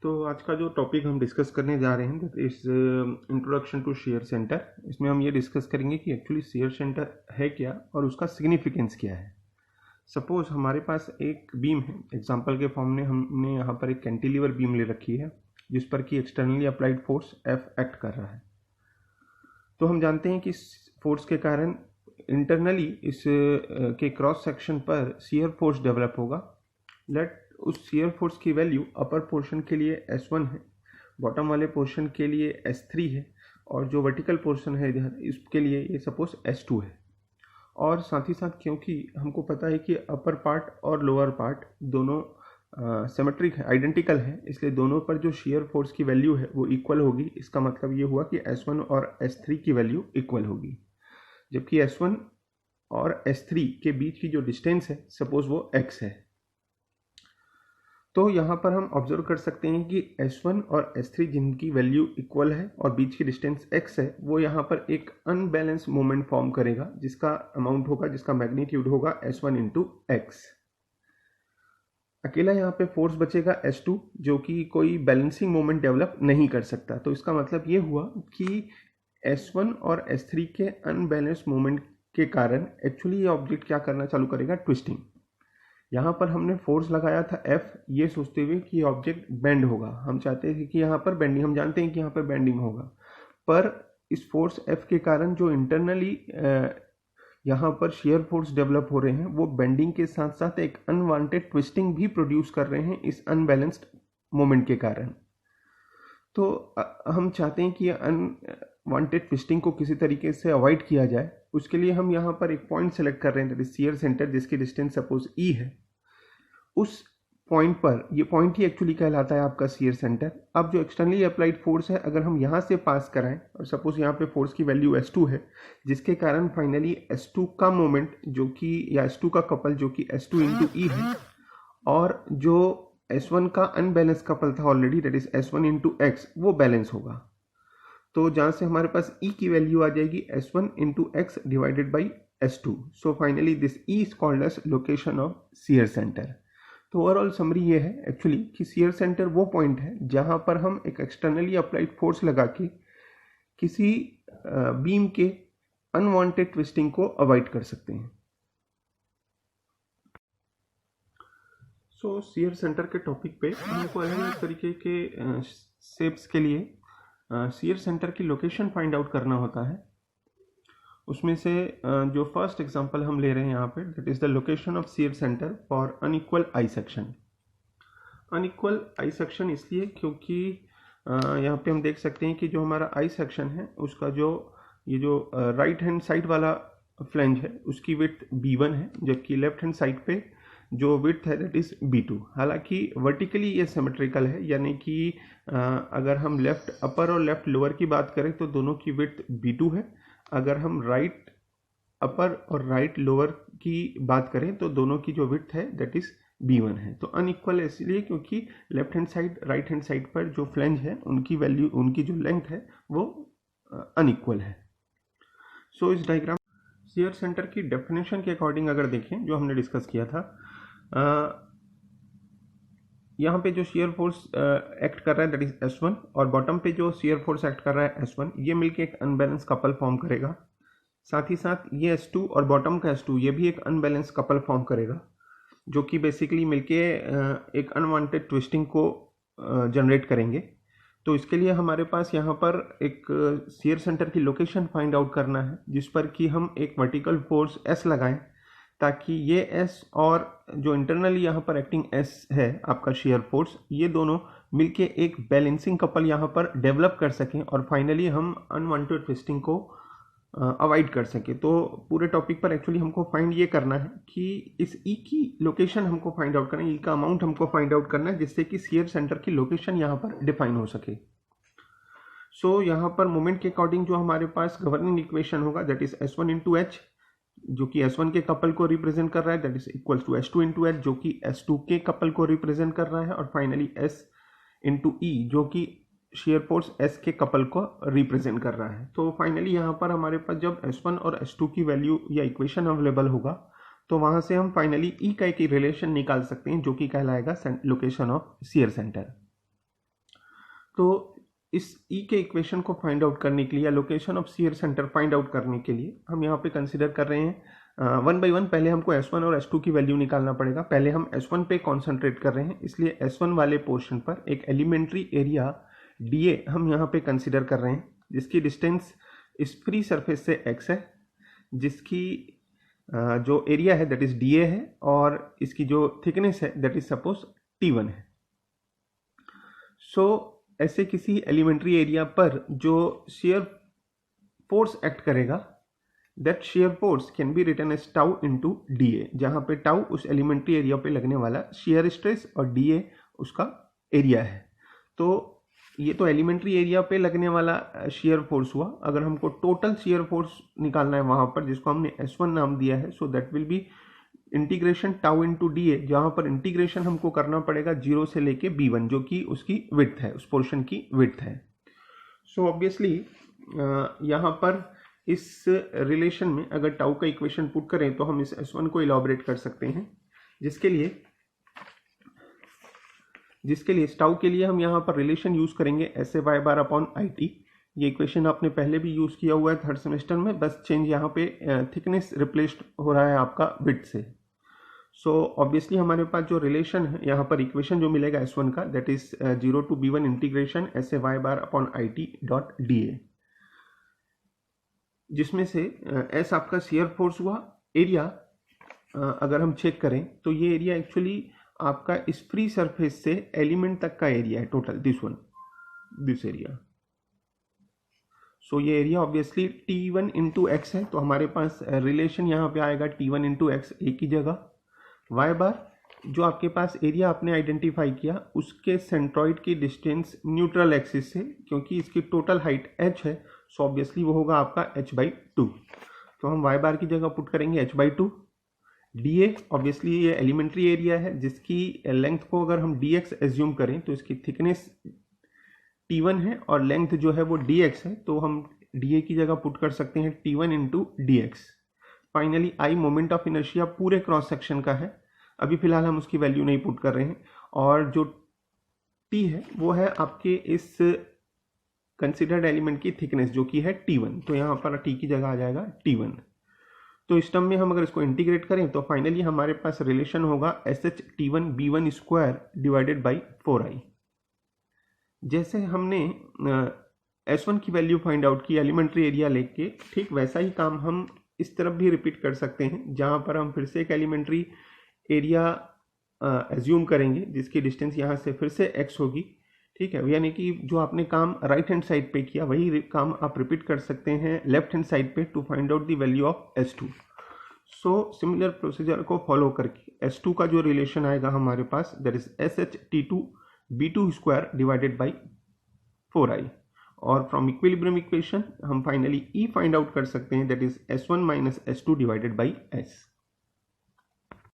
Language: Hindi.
तो आज का जो टॉपिक हम डिस्कस करने जा रहे हैं that is introduction to shear center. इसमें हम ये डिस्कस करेंगे कि एक्चुअली शेयर सेंटर है क्या और उसका सिग्निफिकेंस क्या है। सपोज हमारे पास एक बीम है, एग्जांपल के फॉर्म में हमने यहाँ पर एक कैंटिलीवर बीम ले रखी है जिस पर कि externally applied force F act कर रहा है। तो हम जानते हैं कि फोर्स के कारण इंटरनली इस के क्रॉस सेक्शन पर शियर फोर्स डेवलप होगा। लेट उस शियर फोर्स की वैल्यू अपर पोर्शन के लिए S1 है, बॉटम वाले पोर्शन के लिए S3 है और जो वर्टिकल पोर्शन है इधर इसके लिए ये सपोज S2 है। और साथ ही साथ क्योंकि हमको पता है कि अपर पार्ट और लोअर पार्ट दोनों सिमेट्रिक है, आइडेंटिकल है, इसलिए दोनों पर जो शियर फोर्स की वैल्यू है वो इक्वल होगी। इसका मतलब ये हुआ कि S1 और S3 की वैल्यू इक्वल होगी, जबकि S1 और S3 के बीच की जो डिस्टेंस है सपोज वो x है। तो यहाँ पर हम ऑब्जर्व कर सकते हैं कि S1 और S3 जिनकी वैल्यू इक्वल है और बीच की डिस्टेंस x है, वो यहाँ पर एक अनबैलेंस मोमेंट फॉर्म करेगा जिसका अमाउंट होगा, जिसका मैग्नीट्यूड होगा S1 इंटू x। अकेला यहाँ पे फोर्स बचेगा S2 जो कि कोई बैलेंसिंग मोमेंट डेवलप नहीं कर सकता। तो इसका मतलब ये हुआ कि S1 और S3 के अनबैलेंस मोमेंट के कारण एक्चुअली ये ऑब्जेक्ट क्या करना चालू करेगा, ट्विस्टिंग। यहाँ पर हमने फोर्स लगाया था F ये सोचते हुए कि ऑब्जेक्ट बेंड होगा। हम चाहते थे कि यहाँ पर बेंडिंग, हम जानते हैं कि यहाँ पर बेंडिंग होगा, पर इस फोर्स F के कारण जो इंटरनली यहाँ पर शेयर फोर्स डेवलप हो रहे हैं वो बेंडिंग के साथ साथ एक अनवांटेड ट्विस्टिंग भी प्रोड्यूस कर रहे हैं इस अनबैलेंस्ड मोमेंट के कारण। तो हम चाहते हैं कि अनवांटेड ट्विस्टिंग को किसी तरीके से अवॉइड किया जाए। उसके लिए हम यहाँ पर एक पॉइंट सेलेक्ट कर रहे हैं, दैट इज शियर सेंटर, जिसकी डिस्टेंस सपोज E है। उस पॉइंट पर, ये पॉइंट ही एक्चुअली कहलाता है आपका शियर सेंटर। अब जो एक्सटर्नली अप्लाइड फोर्स है अगर हम यहाँ से पास कराएं और सपोज यहाँ पे फोर्स की वैल्यू S2 है, जिसके कारण फाइनली S2 का मोमेंट जो कि, या S2 का कपल जो कि S2 इंटू E है, और जो S1 का अनबैलेंस कपल था already that is S1 into x, वो बैलेंस होगा। तो जहाँ से हमारे पास E की वैल्यू आ जाएगी S1 into x divided by S2। So finally this E is called as location of shear center. तो ओवरऑल समरी ये है एक्चुअली कि शियर सेंटर वो पॉइंट है जहाँ पर हम एक एक्सटर्नली अप्लाइड फोर्स लगा के किसी बीम के अनवांटेड ट्विस्टिंग को अवॉइड कर सकते हैं। सो शियर सेंटर के टॉपिक पे हमको अलग अलग तरीके के शेप्स के लिए शियर सेंटर की लोकेशन फाइंड आउट करना होता है। उसमें से जो फर्स्ट एग्जांपल हम ले रहे हैं यहाँ पे, that is the location of shear centre for unequal I section. Unequal I section इसलिए क्योंकि यहाँ पे हम देख सकते हैं कि जो हमारा आई सेक्शन है उसका जो ये जो राइट हैंड साइड वाला फ्लैंज है उसकी विड्थ B1 है, जबकि लेफ्ट हैंड साइड पे जो विड्थ है दैट इज B2। हालांकि वर्टिकली ये सिमेट्रिकल है, यानी कि अगर हम लेफ्ट अपर और लेफ्ट लोअर की बात करें तो दोनों की विड्थ B2 है। अगर हम राइट अपर और राइट लोअर की बात करें तो दोनों की जो विड्थ है दैट इज B1 है। तो अनइक्वल है इसलिए क्योंकि left hand side right hand side पर जो फ्लैंज है उनकी वैल्यू, उनकी जो लेंथ है वो अनइक्वल है। सो इस डायग्राम शियर सेंटर की डेफिनेशन के अकॉर्डिंग अगर देखें जो हमने डिस्कस किया था, यहाँ पे जो शियर फोर्स एक्ट कर रहा है दैट इज S1 और बॉटम पे जो शियर फोर्स एक्ट कर रहा है S1, ये मिलके एक अनबैलेंस कपल फॉर्म करेगा। साथ ही साथ ये S2 और बॉटम का S2 ये भी एक अनबैलेंस कपल फॉर्म करेगा, जो कि बेसिकली मिलके एक अनवांटेड ट्विस्टिंग को जनरेट करेंगे। तो इसके लिए हमारे पास यहाँ पर एक शियर सेंटर की लोकेशन फाइंड आउट करना है जिस पर कि हम एक वर्टिकल फोर्स S लगाएं, ताकि ये S और जो इंटरनली यहाँ पर एक्टिंग S है आपका शेयर फोर्स, ये दोनों मिलके एक बैलेंसिंग कपल यहाँ पर डेवलप कर सकें और फाइनली हम अनवांटेड ट्विस्टिंग को अवॉइड कर सकें। तो पूरे टॉपिक पर एक्चुअली हमको फाइंड ये करना है कि इस E की लोकेशन हमको फाइंड आउट करना है, E का अमाउंट हमको फाइंड आउट करना है, जिससे कि शेयर सेंटर की लोकेशन यहाँ पर डिफाइन हो सके। सो यहाँ पर मोमेंट के अकॉर्डिंग जो हमारे पास गवर्निंग इक्वेशन होगा that is S1 into H, जो कि S1 के कपल को रिप्रेजेंट कर रहा है, that is equal to S2 into H जो कि S2 के कपल को रिप्रेजेंट कर रहा है, और फाइनली S इंटू E जो कि शेयर फोर्स S के कपल को रिप्रेजेंट कर रहा है। तो फाइनली यहाँ पर हमारे पास जब S1 और S2 की वैल्यू या इक्वेशन अवेलेबल होगा तो वहाँ से हम फाइनली E का एक रिलेशन निकाल सकते हैं जो कि कहलाएगा लोकेशन ऑफ शियर सेंटर। तो इस ई के इक्वेशन को फाइंड आउट करने के लिए या location of shear centre find out करने के लिए हम यहाँ पे कंसिडर कर रहे हैं वन बाई वन। पहले हमको S1 और S2 की वैल्यू निकालना पड़ेगा। पहले हम S1 पे कॉन्सेंट्रेट कर रहे हैं, इसलिए S1 वाले पोर्शन पर एक एलिमेंट्री एरिया DA हम यहाँ पे कंसिडर कर रहे हैं, जिसकी डिस्टेंस इस फ्री सरफेस से x है, जिसकी जो एरिया है दैट इज DA है, और इसकी जो थिकनेस है दैट इज सपोज T1 है। सो ऐसे किसी एलिमेंट्री एरिया पर जो shear फोर्स एक्ट करेगा, that shear force can be written as tau into DA, जहाँ पे टाउ उस एलिमेंट्री एरिया पे लगने वाला shear स्ट्रेस और DA उसका एरिया है। तो ये तो एलिमेंट्री एरिया पे लगने वाला shear फोर्स हुआ। अगर हमको टोटल shear फोर्स निकालना है वहाँ पर, जिसको हमने S1 नाम दिया है, so that will be integration tau into DA, जहाँ पर इंटीग्रेशन हमको करना पड़ेगा 0 से लेके B1, जो कि उसकी विड्थ है, उस पोर्शन की विड्थ है। सो ऑब्वियसली यहाँ पर इस रिलेशन में अगर टाउ का इक्वेशन पुट करें तो हम इस S1 को इलॉबरेट कर सकते हैं, जिसके लिए टाउ के लिए हम यहाँ पर रिलेशन यूज करेंगे SA y bar upon IT। ये इक्वेशन आपने पहले भी यूज किया हुआ है थर्ड सेमेस्टर में, बस चेंज यहाँ पे थिकनेस रिप्लेस्ड हो रहा है आपका विड्थ से। सो ऑब्वियसली हमारे पास जो रिलेशन है यहाँ पर, इक्वेशन जो मिलेगा S1 का, that is 0 to B1 integration SA y bar upon IT dot DA, जिसमें से S आपका शियर फोर्स हुआ। एरिया अगर हम चेक करें तो ये एरिया एक्चुअली आपका इस फ्री सरफेस से एलिमेंट तक का एरिया है टोटल, दिस एरिया। सो ये area obviously T1 into x है, तो हमारे पास रिलेशन यहाँ पे आएगा T1 इंटू एक्स एक ही जगह। y बार जो आपके पास एरिया आपने आइडेंटिफाई किया, उसके सेंट्रॉइड की डिस्टेंस न्यूट्रल एक्सिस से, क्योंकि इसकी टोटल हाइट h है, सो ऑब्वियसली वो होगा आपका h/2। तो हम y बार की जगह पुट करेंगे h/2। DA ऑब्वियसली ये एलिमेंट्री एरिया है, जिसकी लेंथ को अगर हम dx एज्यूम करें तो इसकी थिकनेस T1 है और लेंथ जो है वो dx है, तो हम DA की जगह पुट कर सकते हैं T1 into dx। Finally I moment of inertia पूरे क्रॉस सेक्शन का है, अभी फिलहाल हम उसकी वैल्यू नहीं पुट कर रहे हैं। और जो T है वो है आपके इस कंसिडर्ड एलिमेंट की थिकनेस, जो कि है T1, तो यहाँ पर T की जगह आ जाएगा T1। तो इस टर्म में हम अगर इसको इंटीग्रेट करें तो फाइनली हमारे पास रिलेशन होगा SH T1 B1 square divided by 4I। जैसे हमने S1 की वैल्यू फाइंड आउट की एलिमेंट्री एरिया लेके, ठीक वैसा ही काम हम इस तरफ भी रिपीट कर सकते हैं, जहाँ पर हम फिर से एक एलिमेंट्री एरिया एज्यूम करेंगे, जिसकी डिस्टेंस यहाँ से फिर से x होगी। ठीक है, यानी कि जो आपने काम राइट हैंड साइड पे किया वही काम आप रिपीट कर सकते हैं लेफ्ट हैंड साइड पे to find out the value of S2। So similar procedure को फॉलो करके S2 का जो रिलेशन आएगा हमारे पास, that is SH T2 B2 square divided by 4I। और फ्रॉम इक्विलिब्रियम इक्वेशन हम फाइनली E फाइंड आउट कर सकते हैं, that is S1 minus S2 divided by S।